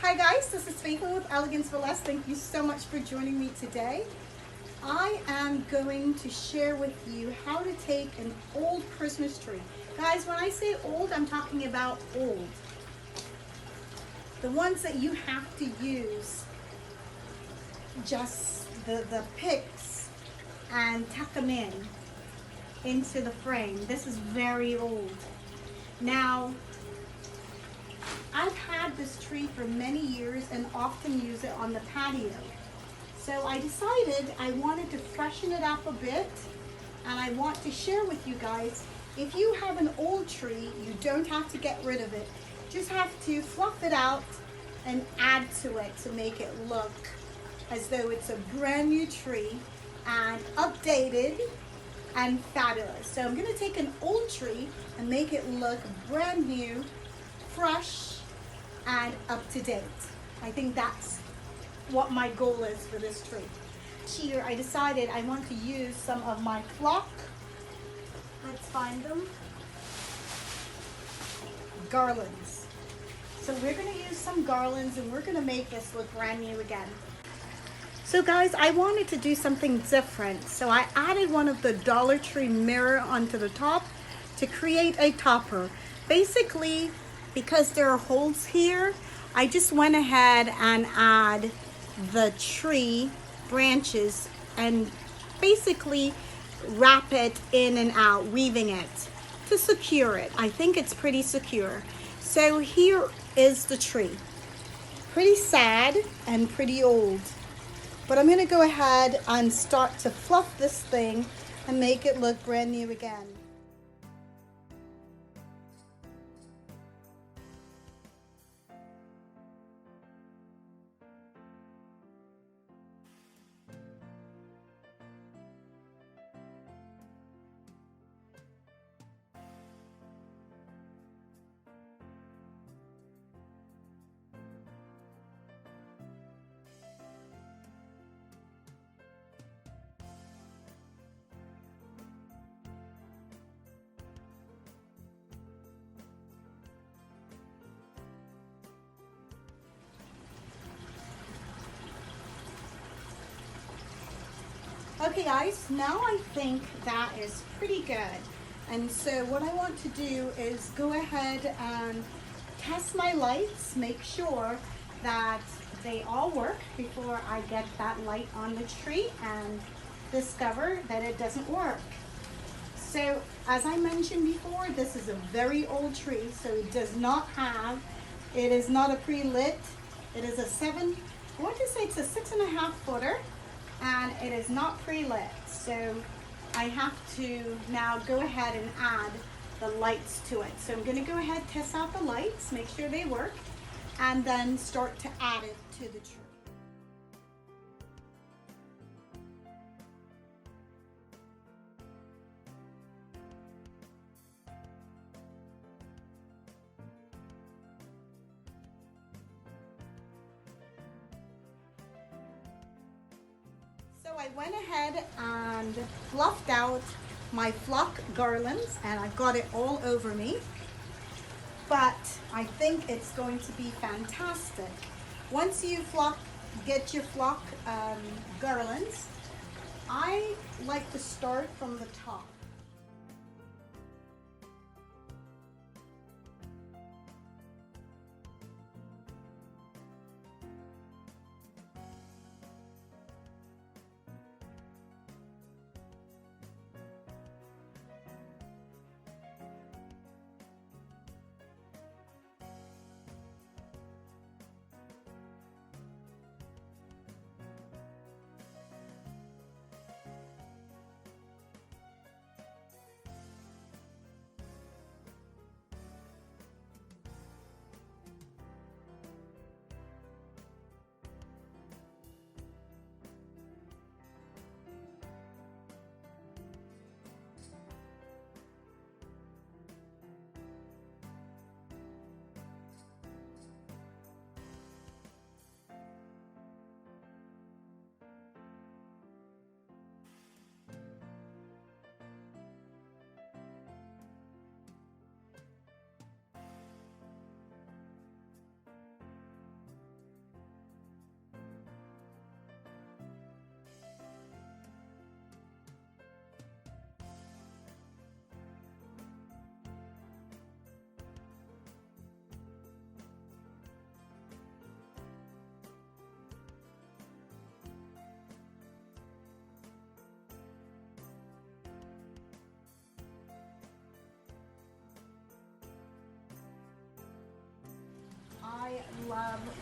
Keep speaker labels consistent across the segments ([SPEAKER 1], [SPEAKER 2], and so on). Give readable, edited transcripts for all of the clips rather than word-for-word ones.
[SPEAKER 1] Hi guys, this is Faithlyn with Elegance for Less. Thank you so much for joining me today. I am going to share with you how to take an old Christmas tree. Guys, when I say old, I'm talking about old. The ones that you have to use just the picks and tuck them into the frame. This is very old. Now, I've had this tree for many years and often use it on the patio. So I decided I wanted to freshen it up a bit, and I want to share with you guys, if you have an old tree, you don't have to get rid of it. Just have to fluff it out and add to it to make it look as though it's a brand new tree and updated and fabulous. So I'm gonna take an old tree and make it look brand new, fresh, and up to date. I think that's what my goal is for this tree. This year I decided I want to use some of my flock. Let's find them. Garlands. So we're going to use some garlands and we're going to make this look brand new again. So guys, I wanted to do something different. So I added one of the Dollar Tree mirror onto the top to create a topper. Basically, because there are holes here, I just went ahead and add the tree branches and basically wrap it in and out, weaving it to secure it. I think it's pretty secure. So here is the tree. Pretty sad and pretty old. But I'm gonna go ahead and start to fluff this thing and make it look brand new again. Okay guys, now I think that is pretty good. And so what I want to do is go ahead and test my lights, make sure that they all work before I get that light on the tree and discover that it doesn't work. So as I mentioned before, this is a very old tree, so it does not have, it is not a pre-lit. It is a I want to say it's a 6.5 footer. And it is not pre-lit, so I have to now go ahead and add the lights to it. So I'm going to go ahead, test out the lights, make sure they work, and then start to add it to the tree. So I went ahead and fluffed out my flock garlands and I've got it all over me, but I think it's going to be fantastic. Once you get your flock garlands, I like to start from the top.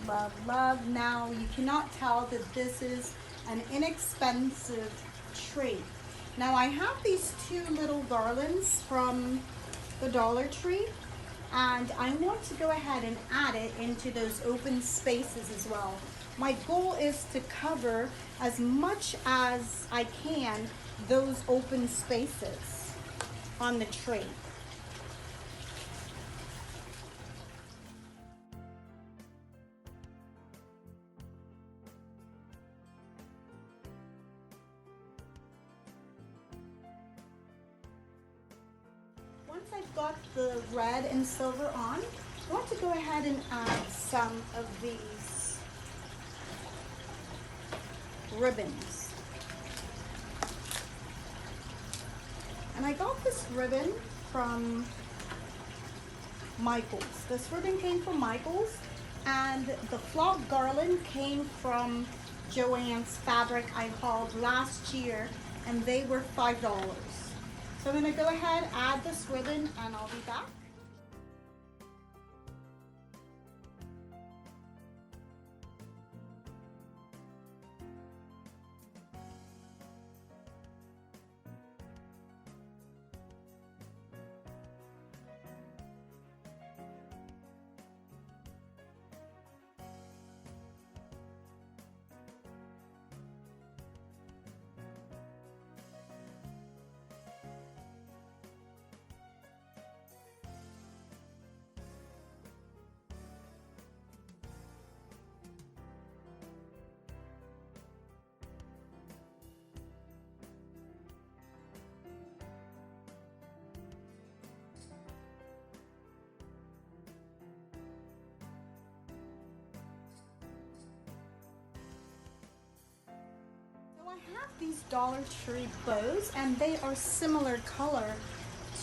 [SPEAKER 1] love, love. Now, you cannot tell that this is an inexpensive tree. Now, I have these two little garlands from the Dollar Tree, and I want to go ahead and add it into those open spaces as well. My goal is to cover as much as I can those open spaces on the tree. Once I've got the red and silver on, I want to go ahead and add some of these ribbons. And I got this ribbon from Michael's. This ribbon came from Michael's, and the flock garland came from Joann's Fabric I hauled last year, and they were $5. So I'm going to go ahead, add this ribbon, and I'll be back. I have these Dollar Tree bows, and they are similar color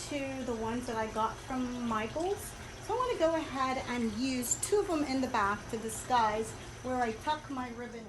[SPEAKER 1] to the ones that I got from Michael's. So I want to go ahead and use two of them in the back to disguise where I tuck my ribbon in.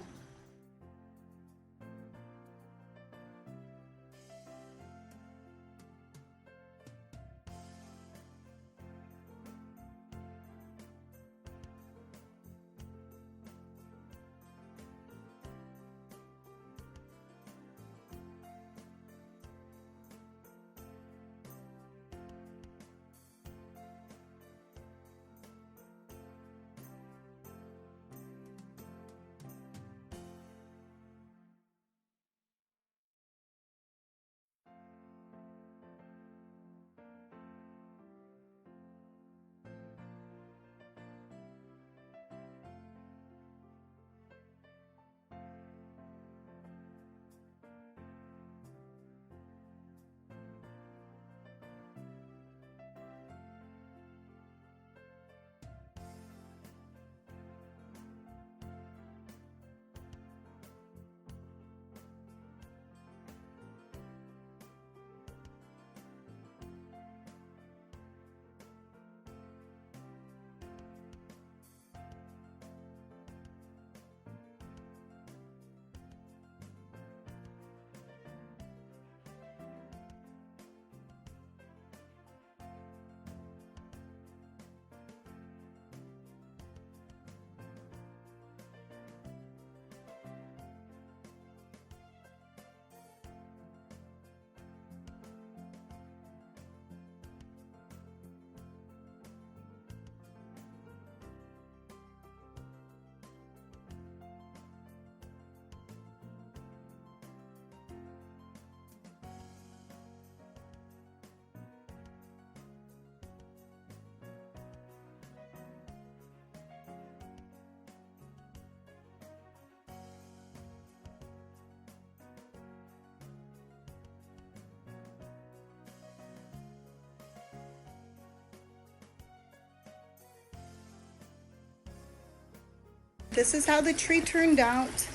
[SPEAKER 1] This is how the tree turned out.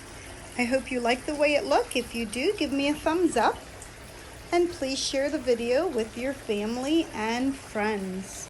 [SPEAKER 1] I hope you like the way it looked. If you do, give me a thumbs up, and please share the video with your family and friends.